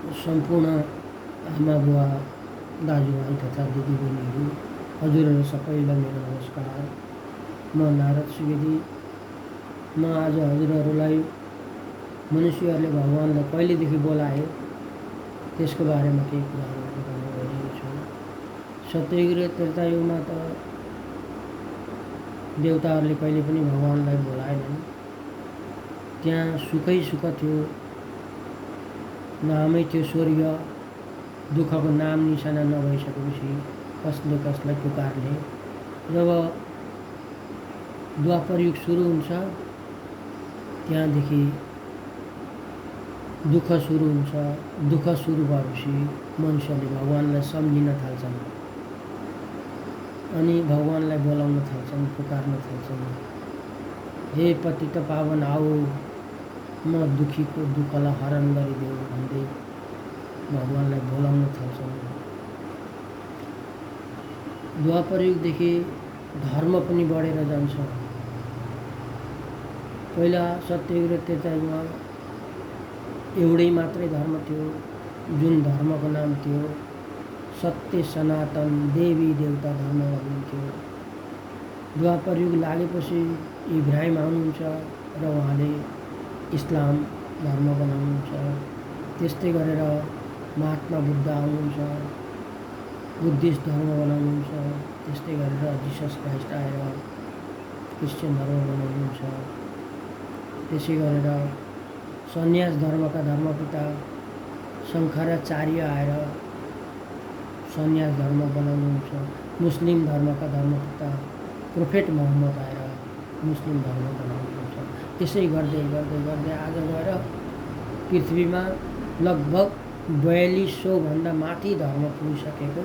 सम्पूर्ण आमा बुवा दाजुभाइ तथा दिदीबहिनीहरू हजुरहरू सबैलाई मेरो नमस्कार। म नारद सुवेदी। म आज हजुरहरूलाई मनुष्यहरूले भगवान्लाई कहिलेदेखि बोलाए त्यसको बारेमा केही कुराहरू बताउन गइरहेको छु। सत्ययुग र त्रेतायुगमा त देवताहरूले कहिले पनि भगवान्लाई बोलाएनन्। त्यहाँ सुखै सुख थियो, नामै थियो स्वर्ग। दुःखको नाम निशाना नभइसकेपछि कसले कसलाई पुकारले। जब द्वापर युग सुरु हुन्छ त्यहाँदेखि दुःख सुरु हुन्छ। दुःख सुरु भएपछि मनुष्यले भगवान्लाई सम्झिन थाल्छन् अनि भगवान्लाई बोलाउन थाल्छन्, पुकार्न थाल्छन्। हे पतित पावन आऊ, म दुखीको दुःखलाई हरण गरिदेऊ भन्दै भगवान्लाई बोलाउन थाल्छन्। द्वापर युगदेखि धर्म पनि बढेर जान्छ। पहिला सत्ययुग र त्रेतायुगमा एउटै मात्रै धर्म थियो, जुन धर्मको नाम थियो सत्य सनातन देवी देवता धर्म भनिन्थ्यो। द्वापर युग लागेपछि इब्राहिम आउनुहुन्छ र उहाँले इस्लाम धर्म बनाउनुहुन्छ। त्यस्तै गरेर महात्मा बुद्ध आउनुहुन्छ, बुद्धिस्ट धर्म बनाउनुहुन्छ। त्यस्तै गरेर जिसस क्राइस्ट आएर क्रिस्चियन धर्म बनाउनुहुन्छ। त्यसै गरेर सन्यास धर्मका धर्मपिता शङ्कराचार्य आएर सन्यास धर्म बनाउनुहुन्छ। मुस्लिम धर्मका धर्मपिता प्रोफेट मोहम्मद आएर मुस्लिम धर्म बनाउनुहुन्छ। त्यसै गर्दै गर्दै गर्दै आज गएर पृथ्वीमा लगभग 4200 भन्दा माथि धर्म पुगिसकेको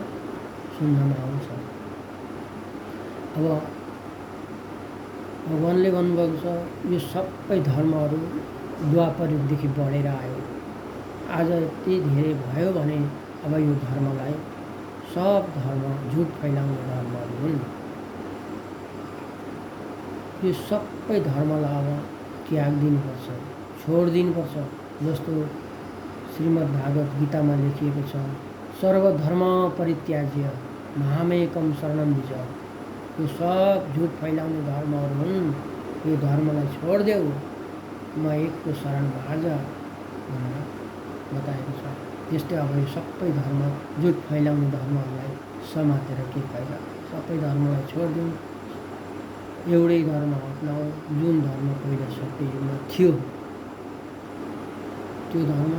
सुन्नमा आउँछ। अब भगवान्ले भन्नुभएको छ यो सबै धर्महरू द्वापर युगदेखि बढेर आयो। आज यति धेरै भयो भने अब यो धर्मलाई सब धर्म झुट फैलाउने धर्महरू हुन्। यो सबै धर्मलाई अब त्याग दिनुपर्छ, छोडिदिनुपर्छ। जस्तो श्रीमद् भागवत गीतामा लेखिएको छ, सर्वधर्म परित्याज्य मामेकं शरणं भज। यो सब झुट फैलाउने धर्महरू हुन्। यो धर्मलाई छोडिदेऊ, म एकको शरण भाज भनेर बताएको छ। त्यस्तै अब यो सबै धर्म झुट फैलाउने धर्महरूलाई समातेर के फाइदा। सबै धर्मलाई छोडिदिउँ, एउटै धर्म अपनाऊ जुन धर्म पहिला सत्ययुगमा थियो। त्यो धर्म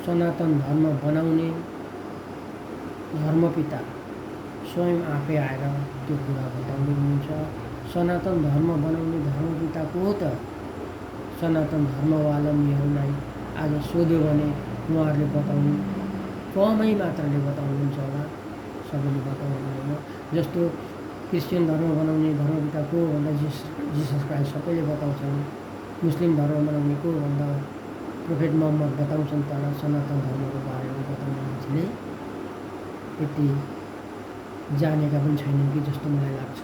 सनातन धर्म बनाउने धर्मपिता स्वयं आफै आएर त्यो कुरा बताउँदै हुनुहुन्छ। सनातन धर्म बनाउने धर्मपिता को हो त? सनातन धर्मवालम्बीहरूलाई आज सोध्यो भने उहाँहरूले बताउनु कमै मात्राले बताउनुहुन्छ होला, सबैले बताउनुहुँदैन। जस्तो क्रिस्चियन धर्म बनाउने धर्मपिता को भन्दा जिसस क्राइस्ट सबैले बताउँछन्। मुस्लिम धर्म बनाउने को भन्दा प्रोफेट मोहम्मद बताउँछन्। तर सनातन धर्मको बारेमा बताउने मान्छेले त्यति जानेका पनि छैनन् कि जस्तो मलाई लाग्छ।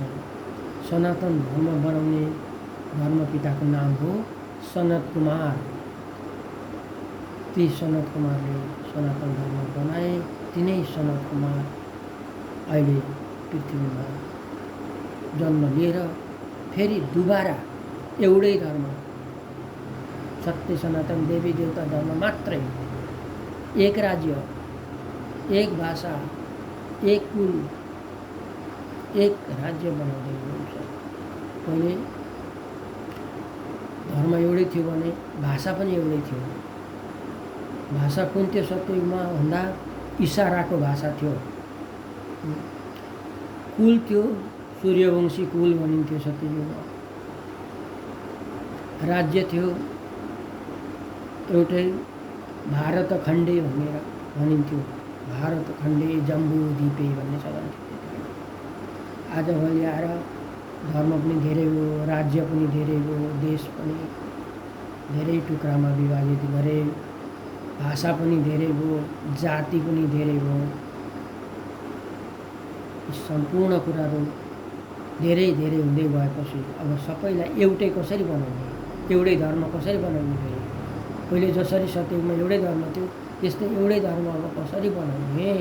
सनातन धर्म बनाउने धर्मपिताको नाम हो सनत कुमार। ती सनत कुमारले सनातन धर्म बनाए। तिनै सनत कुमार अहिले पृथ्वीमा जन्म लिएर फेरि दुबारा एउटै धर्म सत्य सनातन देवी देवता धर्म मात्रै, एक राज्य, एक भाषा, एक कुल, एक राज्य बनाउँदै हुनुहुन्छ। पहिले धर्म एउटै थियो भने भाषा पनि एउटै थियो। भाषा कुन थियो सत्ययुगमा भन्दा इसाराको भाषा थियो। कुल थियो सूर्यवंशी कुल भनिन्थ्यो सत्ययुगमा। राज्य थियो एउटै भारत खण्डे भनेर भनिन्थ्यो। भारत खण्डे जम्बू द्वीपे भन्ने चलन थियो। आजभोलि आएर धर्म पनि धेरै भयो, राज्य पनि धेरै भयो, देश पनि धेरै टुक्रामा विभाजित गरे, भाषा पनि धेरै भयो, जाति पनि धेरै भयो। सम्पूर्ण कुराहरू धेरै धेरै हुँदै गएपछि अब सबैलाई एउटै कसरी बनाउने, एउटै धर्म कसरी बनाउने? पहिले जसरी सत्ययुगमा एउटै धर्म थियो त्यस्तै एउटै धर्म अब कसरी बनाउने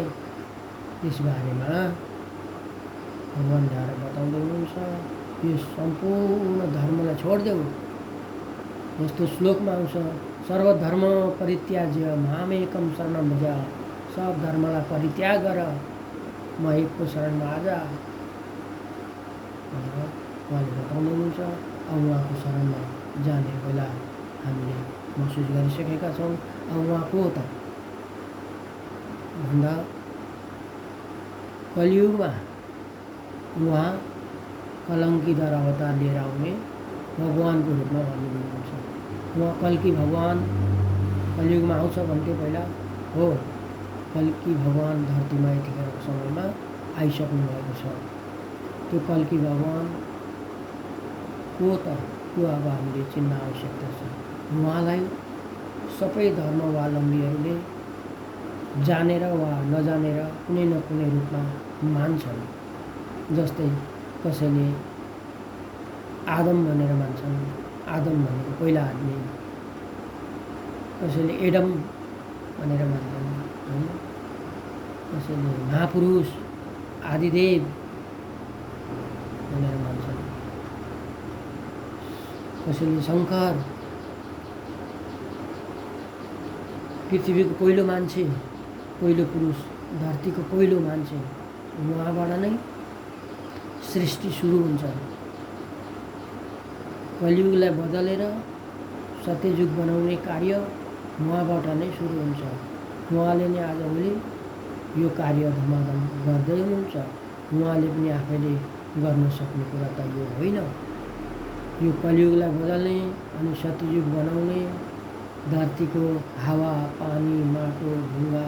त्यस बारेमा भगवान् ल्याएर बताउँदै हुनुहुन्छ। यो सम्पूर्ण धर्मलाई छोडिदेऊ। यस्तो श्लोकमा आउँछ, सर्वधर्म परित्याज्य मामेकं शरणं भज। सब धर्मलाई परित्याग गर, म एकको शरणमा आज भनेर उहाँले बताउँदै हुनुहुन्छ। अब उहाँको शरणमा जाने बेला हामीले महसुस गरिसकेका छौँ। अब उहाँ को हो त भन्दा कलियुगमा उहाँ कलङ्कीधर अवतार लिएर आउने भगवानको रूपमा भनिदिनुहुन्छ। उहाँ कल्की भगवान कलियुगमा आउँछ भन्थ्यो पहिला, हो कल्की भगवान धरतीमा यतिखेरको समयमा आइसक्नु भएको छ। त्यो कल्की भगवान को त त्यो अब हामीले चिन्न आवश्यकता छ। उहाँलाई सबै धर्मावलम्बीहरूले जानेर वा नजानेर कुनै न कुनै रूपमा मान्छन्। जस्तै कसैले आदम भनेर मान्छन्, आदम भनेको पहिला आदमी। कसैले एडम भनेर मान्छन्, होइन। कसैले महापुरुष आदिदेव भनेर मान्छन्। कसैले शङ्कर, पृथ्वीको पहिलो मान्छे, पहिलो पुरुष, धरतीको पहिलो मान्छे, उहाँबाट नै सृष्टि सुरु हुन्छ। कलियुगलाई बदलेर सत्ययुग बनाउने कार्य उहाँबाट नै सुरु हुन्छ। उहाँले नै आजभोलि यो कार्य धमाधम गर्दै हुनुहुन्छ। उहाँले पनि आफैले गर्न सक्ने कुरा त यो होइन। यो कलियुगलाई बदल्ने अनि सत्ययुग बनाउने, धरतीको हावा पानी माटो ढुङ्गा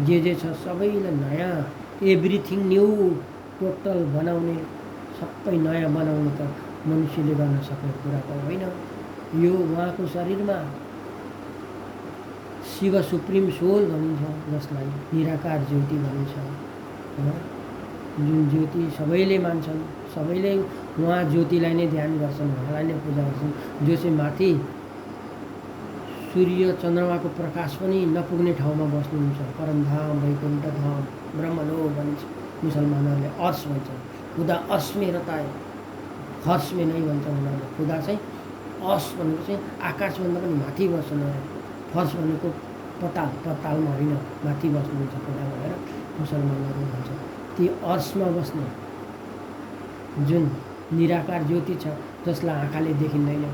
जे छ सबैलाई नयाँ, एभ्रिथिङ न्यू टोटल बनाउने, सबै नयाँ बनाउनु त मनुष्यले गर्न सक्ने कुरा त होइन। यो उहाँको शरीरमा शिव सुप्रिम सोल भनिन्छ, जसलाई निराकार ज्योति भनिन्छ। जुन ज्योति सबैले मान्छन्, सबैले उहाँ ज्योतिलाई नै ध्यान गर्छन्, उहाँलाई नै पूजा गर्छन्। जो चाहिँ माथि सूर्य चन्द्रमाको प्रकाश पनि नपुग्ने ठाउँमा बस्नुहुन्छ, परमधाम वैकुण्ठ धाम ब्रह्मलोक भन्छ। मुसलमानहरूले अर्श भन्छन्, खुदा अर्श में रहता है, फर्श में नहीं भन्छ उनीहरूले। खुदा चाहिँ अर्श भनेको चाहिँ आकाशभन्दा पनि माथि बस्नु अरे, फर्श भनेको पताल, पतालमा होइन माथि बस्नुहुन्छ खुदा भनेर मुसलमानहरू भन्छ। ती अर्शमा बस्ने जुन निराकार ज्योति छ, जसलाई आँखाले देखिँदैन,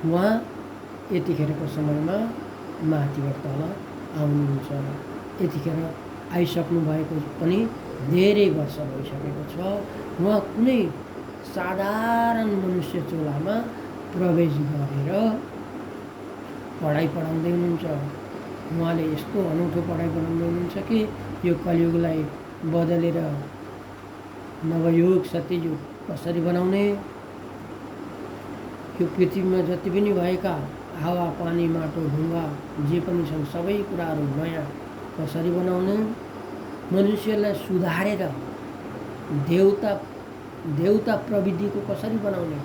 उहाँ यतिखेरको समयमा माथिबाट तल आउनुहुन्छ। यतिखेर आइसक्नु भएको पनि धेरै वर्ष भइसकेको छ। उहाँ कुनै साधारण मनुष्य चोलामा प्रवेश गरेर पढाइ पढाउँदै हुनुहुन्छ। उहाँले यस्तो अनौठो पढाइ पढाउँदै हुनुहुन्छ कि यो कलियुगलाई बदलेर नवयुग सत्ययुग कसरी बनाउने, यो पृथ्वीमा जति पनि भएका हावा पानी माटो ढुङ्गा जे पनि छन् सबै कुराहरू नयाँ कसरी बनाउने, मनुष्यलाई सुधारेर देवता प्रविधिको कसरी बनाउने।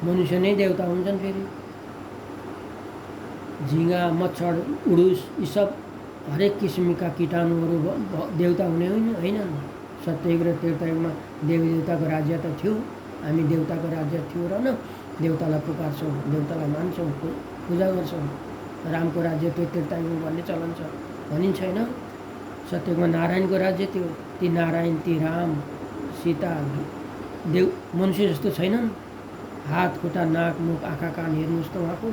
मनुष्य नै देवता हुन्छन्। फेरि झिँगा मच्छर उडुस यी सब हरेक किसिमका कीटाणुहरू देवता हुने होइनन्। सत्ययुग र त्रेतायुगमा देवी देवताको राज्य त थियो, हामी देवताको राज्य थियो र न, देवतालाई पुकार्छौँ, देवतालाई मान्छौँ, पूजा गर्छौँ। रामको राज्य थियो त्रेतायुगमा भन्ने चलन छ, भनिन्छ होइन। सत्ययुगमा नारायणको राज्य थियो, ती नारायण ती राम सीता देव मनुष्य जस्तो छैनन्। हात खुट्टा नाक मुख आँखा कान हेर्नुहोस् त उहाँको,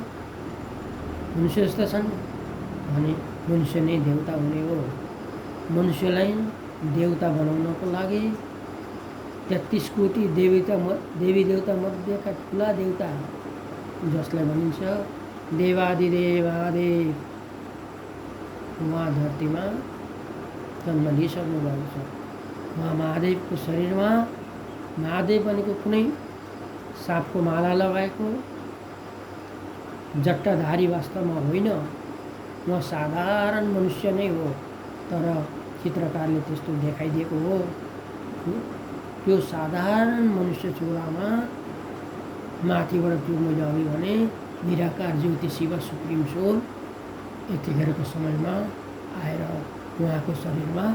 मनुष्य जस्तो छन् भने मनुष्य नै देवता हुने हो। मनुष्यलाई देवता बनाउनको लागि 33 कोटी देवी देवता मध्येका ठुला देवता जसलाई भनिन्छ देवादिदेवादेव, उहाँ धरतीमा जन्म लिइसक्नु भएको छ। उहाँ महादेवको शरीरमा, महादेव भनेको कुनै साँपको माला लगाएको जट्टाधारी वास्तवमा होइन, उहाँ साधारण मनुष्य नै हो, तर चित्रकारले त्यस्तो देखाइदिएको हो। त्यो साधारण मनुष्य चोलामा माथिबाट त्यो मैले अघि भने निराकार ज्योति शिव सुप्रिम सोल यतिखेरको समयमा आएर उहाँको शरीरमा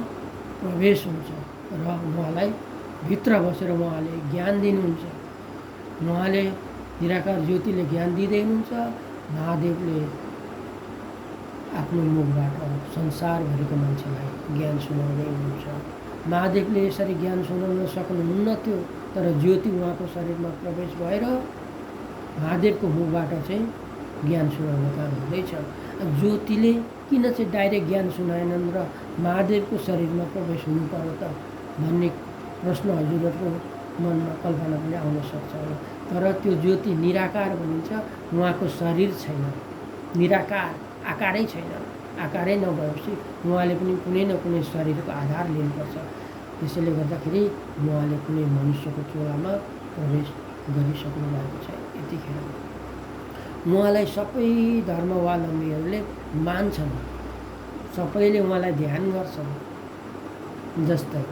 प्रवेश हुन्छ र उहाँलाई भित्र बसेर उहाँले ज्ञान दिनुहुन्छ। उहाँले निराकार ज्योतिले ज्ञान दिँदै हुनुहुन्छ। महादेवले आफ्नो मुखबाट संसारभरिको मान्छेलाई ज्ञान सुनाउँदै हुनुहुन्छ। महादेवले यसरी ज्ञान सुनाउन सक्नुहुन्न थियो, तर ज्योति उहाँको शरीरमा प्रवेश भएर महादेवको मुखबाट चाहिँ ज्ञान सुनाउने काम हुँदैछ। ज्योतिले किन चाहिँ डाइरेक्ट ज्ञान सुनाएनन् र महादेवको शरीरमा प्रवेश हुनु पर्यो त भन्ने प्रश्न हजुरहरूको मनमा कल्पना पनि आउन सक्छ होला। तर त्यो ज्योति निराकार भनिन्छ। उहाँको शरीर छैन, निराकार, आकारै छैन। आकारै नभएपछि उहाँले पनि कुनै न कुनै शरीरको आधार लिनुपर्छ। त्यसैले गर्दाखेरि उहाँले कुनै मनुष्यको चोलामा प्रवेश गरिसक्नु भएको छ। यतिखेर उहाँलाई सबै धर्मावलम्बीहरूले मान्छन्, सबैले उहाँलाई ध्यान गर्छन्। जस्तै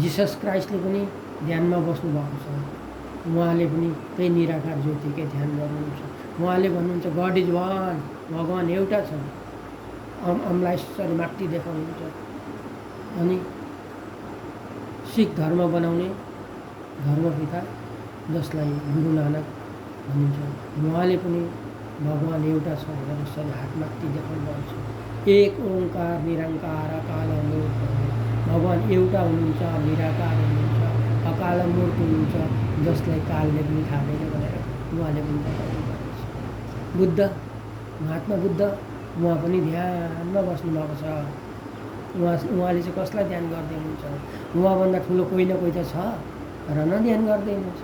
जिसस क्राइस्टले पनि ध्यानमा बस्नुभएको छ। उहाँले पनि त्यही निराकार ज्योतिकै ध्यान गर्नुहुन्छ। उहाँले भन्नुहुन्छ गड इज वान, भगवान् एउटा छन्। अमलाई शरीमाटी देखाउनुहुन्छ। अनि सिख धर्म बनाउने धर्मपिता जसलाई गुरु नानक भनिन्छ, उहाँले पनि भगवान् एउटा छ भनेर यसरी हातमाथि देखाउनु भएको छ। एक ओंकार निरंकार अकाल मूर्त, भगवान् एउटा हुनुहुन्छ, निराकार हुनुहुन्छ, अकाल मूर्त हुनुहुन्छ, जसलाई कालले पनि थाहा भनेर उहाँले पनि बताउनु भएको छ। बुद्ध, महात्मा बुद्ध, उहाँ पनि ध्यानमा बस्नुभएको छ। उहाँले चाहिँ कसलाई ध्यान गर्दै हुनुहुन्छ? उहाँभन्दा ठुलो कोही न कोही त छ र न ध्यान गर्दै हुनुहुन्छ।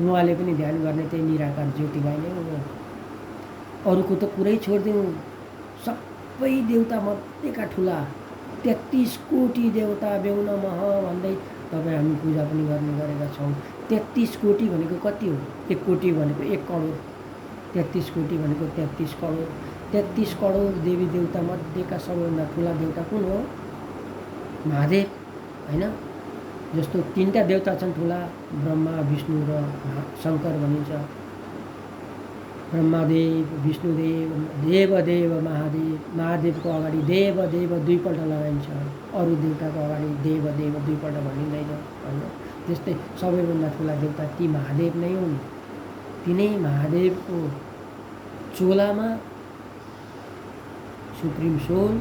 उहाँले पनि ध्यान गर्ने त्यही निराकार ज्योतिलाई नै हो। अरूको त कुरै छोडिदिउँ, सबै देवता मध्येका ठुला 33 कोटी देवता बेहुन मह भन्दै तपाईँ हामी पूजा पनि गर्ने गरेका छौँ। 33 कोटी भनेको कति हो? 1 कोटी भनेको 1 करोड, 33 कोटी भनेको 33 करोड। 33 करोड देवी देवता मध्येका सबैभन्दा ठुला देवता कुन हो? महादेव, होइन? जस्तो 3टा देवता छन् ठुला, ब्रह्मा विष्णु र शङ्कर भनिन्छ। ब्रह्मादेव, विष्णुदेव, देवदेव महादेव। महादेवको अगाडि देवदेव 2 पल्ट लगाइन्छ। अरू देवताको अगाडि देवदेव 2 पल्ट भनिँदैन, होइन? त्यस्तै सबैभन्दा ठुला देवता ती महादेव नै हुन्। तिनै महादेवको चोलामा सुप्रिम सोल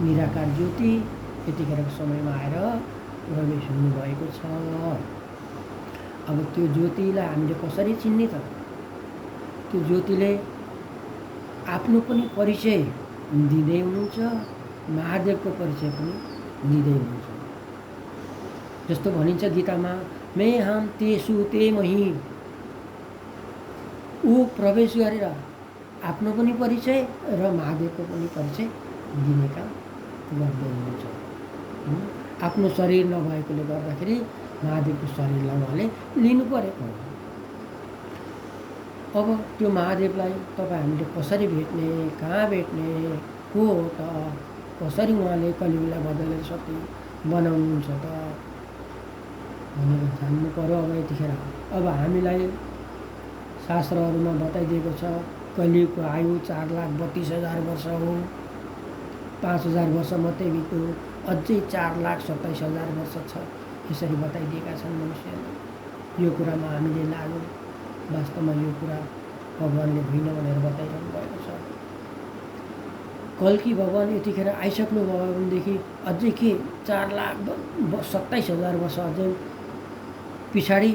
निराकार ज्योति यतिखेरको समयमा आएर प्रवेश हुनुभएको छ। अब त्यो ज्योतिलाई हामीले कसरी चिन्ने त? त्यो ज्योतिले आफ्नो पनि परिचय दिँदै हुनुहुन्छ, महादेवको परिचय पनि दिँदै हुनुहुन्छ। जस्तो भनिन्छ गीतामा, मैं हम तेसु ते मही। ऊ प्रवेश गरेर आफ्नो पनि परिचय र महादेवको पनि परिचय दिने काम गर्दै हुनुहुन्छ। आफ्नो शरीर नभएकोले गर्दाखेरि महादेवको शरीरलाई उहाँले लिनु परेको हो। अब त्यो महादेवलाई तपाईँ हामीले कसरी भेट्ने, कहाँ भेट्ने, को हो त, कसरी उहाँले कलियुगलाई बदलेर सत्य बनाउनुहुन्छ त भनेर जान्नु पर्यो। अब यतिखेर अब हामीलाई शास्त्रहरूमा बताइदिएको छ कलियुगको आयु 4,32,000 वर्ष हो। 5,000 वर्ष मात्रै बित्यो, अझै 4,27,000 वर्ष छ। यसरी बताइदिएका छन् मनुष्यले। यो कुरामा हामीले लागु, वास्तवमा यो कुरा भगवान्ले होइन भनेर बताइरहनु भएको छ। कल्की भगवान् यतिखेर आइसक्नुभयो भनेदेखि अझै के 4,27,000 वर्ष अझै पछाडि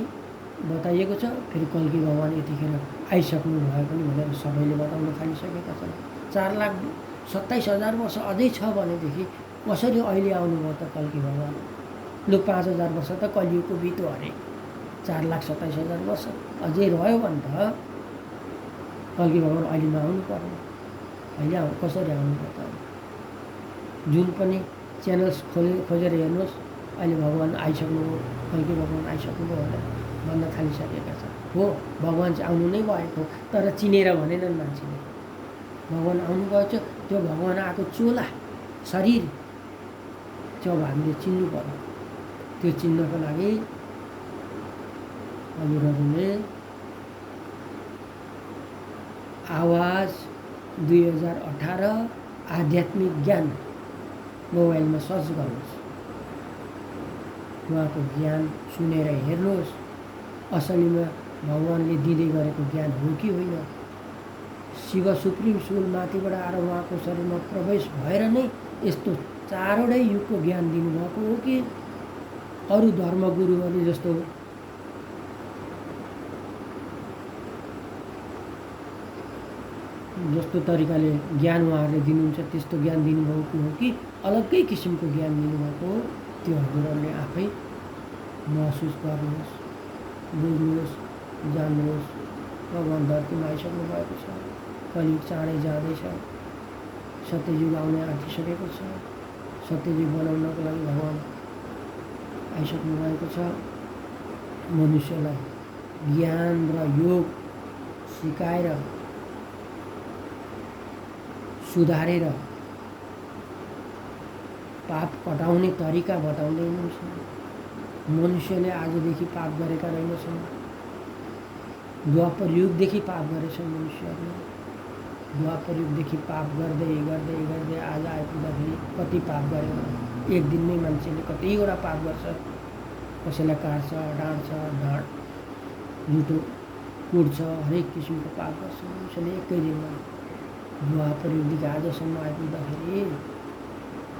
बताइएको छ। फेरि कल्की भगवान् यतिखेर आइसक्नु भयो पनि भनेर सबैले बताउन थालिसकेका छन्। 4,27,000 वर्ष अझै छ भनेदेखि कसरी अहिले आउनुभयो त कल्की भगवान्? लु 5,000 वर्ष त कलियुगको बित्यो अरे, 4,27,000 वर्ष अझै रह्यो भने त कल्की भगवान् अहिले नआउनु पर्ने। अहिले कसरी आउनुभयो त? जुन पनि च्यानल्स खोजेर हेर्नुहोस्, अहिले भगवान् आइसक्नुभयो, कल्की भगवान् आइसक्नुभयो भनेर भन्न थालिसकेका छन्। हो, भगवान् चाहिँ आउनु नै भएको, तर चिनेर भनेनन् मान्छेले। भगवान् आउनुभएको छ, त्यो भगवान् आएको चोला शरीर चाहिँ अब हामीले चिन्नु पर्यो। त्यो चिन्नको लागि हजुरहरूले आवाज 2018 आध्यात्मिक ज्ञान मोबाइलमा सर्च गर्नुहोस्। उहाँको ज्ञान सुनेर हेर्नुहोस् असलीमा भगवानले दिँदै गरेको ज्ञान हो कि होइन। शिव सुप्रिम सोल माथिबाट आएर उहाँको शरीरमा प्रवेश भएर नै यस्तो 4वटै युगको ज्ञान दिनुभएको हो कि अरू धर्मगुरुहरूले जस्तो तरिकाले ज्ञान उहाँहरूले दिनुहुन्छ त्यस्तो ज्ञान दिनुभएको हो कि अलग्गै किसिमको ज्ञान दिनुभएको हो, त्यो हजुरहरूले आफै महसुस गर्नुहोस्, बुझ्नुहोस्, जान्नुहोस्। भगवान धरतीमा आइसक्नु भएको छ। कलियुग चाँडै जाँदैछ। सत्ययुग आउने आँटिसकेको छ। सत्ययुग बनाउनको लागि भगवान आइसक्नु भएको छ। मनुष्यलाई ज्ञान र योग सिकाएर सुधारेर पाप कटाउने तरिका बताउँदै हुनुहुन्छ। मनुष्यले आजदेखि पाप गरेका रहेनछन्। द्वापर युगदेखि पाप गरेछन् मनुष्यहरूले। द्वापर युगदेखि पाप गर्दै गर्दै गर्दै आज आइपुग्दाखेरि कति पाप गर्यो। एक दिनमै मान्छेले कतिवटा पाप गर्छ। कसैलाई काट्छ, डाँट्छ, जुठो कुट्छ, हरेक किसिमको पाप गर्छ मनुष्यले एकै दिनमा। द्वापर युगदेखि आजसम्म आइपुग्दाखेरि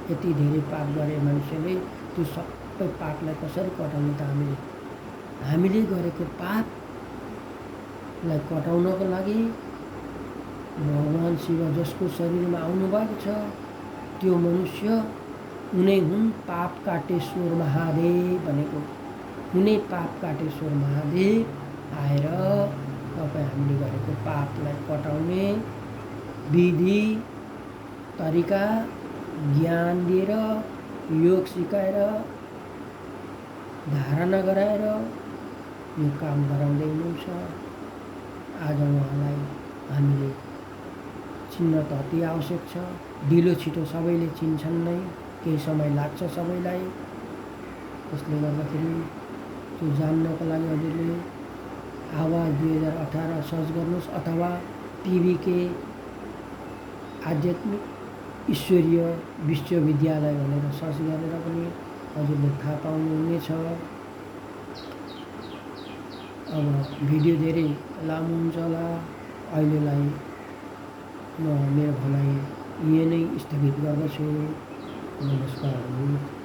यति धेरै पाप गरे मनुष्यले। त्यो सबै पापलाई कसरी कटाउने त हामीले गरेको पापलाई कटाउनको लागि भगवान शिव जसको शरीरमा आउनुभएको छ त्यो मनुष्य उनै हुन् पाप काटेश्वर महादेव भनेको। उनै पाप काटेश्वर महादेव आएर तपाईँ हामीले गरेको पापलाई कटाउने विधि तरिका ज्ञान दिएर योग सिकाएर धारणा गराएर यो काम गराउँदै हुनुहुन्छ। आज उहाँलाई हामीले चिन्न त अति आवश्यक छ। ढिलो छिटो सबैले चिन्छन् नै, केही समय लाग्छ सबैलाई। त्यसले गर्दाखेरि त्यो जान्नको लागि हजुरले आवाज 2018 सर्च गर्नुहोस् अथवा पिबिके आध्यात्मिक ईश्वरीय विश्वविद्यालय भनेर सर्च गरेर पनि हजुरले थाहा पाउनुहुनेछ। अब भिडियो धेरै लामो हुन्छ होला। अहिलेलाई म मेरो भनाइ यहीँ नै स्थगित गर्दछु। नमस्कार।